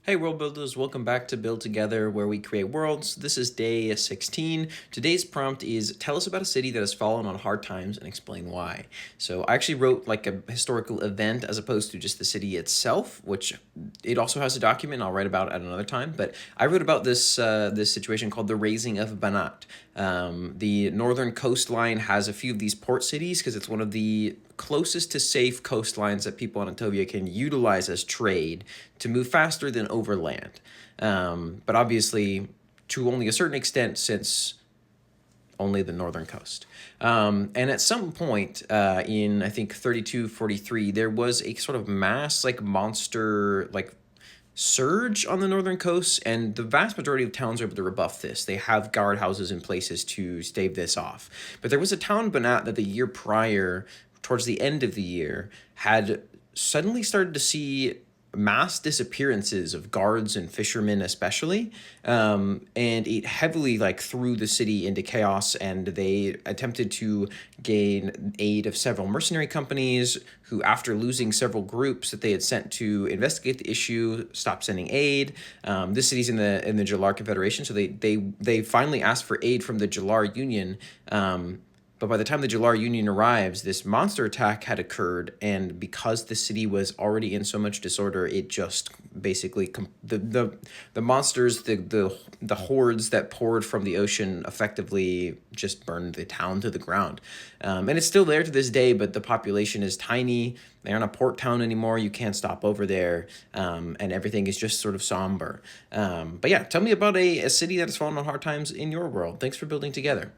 Hey world builders, welcome back to Build Together where we create worlds. This is day 16. Today's prompt is tell us about a city that has fallen on hard times and explain why. So I actually wrote like a historical event as opposed to just the city itself, which it also has a document I'll write about at another time. But I wrote about this situation called the Razing of Bánat. The northern coastline has a few of these port cities because it's one of the closest to safe coastlines that people in Antovia can utilize as trade to move faster than overland. But obviously, to only a certain extent, since only the northern coast. And at some point in, I think, 3243, there was a sort of mass, like, monster, like, surge on the northern coast, and the vast majority of towns are able to rebuff this. They have guardhouses in places to stave this off. But there was a town, Banat, that the year prior, towards the end of the year, had suddenly started to see mass disappearances of guards and fishermen especially, and it heavily like threw the city into chaos, and they attempted to gain aid of several mercenary companies who, after losing several groups that they had sent to investigate the issue, stopped sending aid. This city's in the Jalar Confederation, so they finally asked for aid from the Jalar Union. But by the time the Jalar Union arrives, this monster attack had occurred, and because the city was already in so much disorder, it just basically the monsters, the hordes that poured from the ocean effectively just burned the town to the ground. And it's still there to this day, but the population is tiny. They aren't a port town anymore. You can't stop over there, and everything is just sort of somber. But yeah, tell me about a city that has fallen on hard times in your world. Thanks for building together.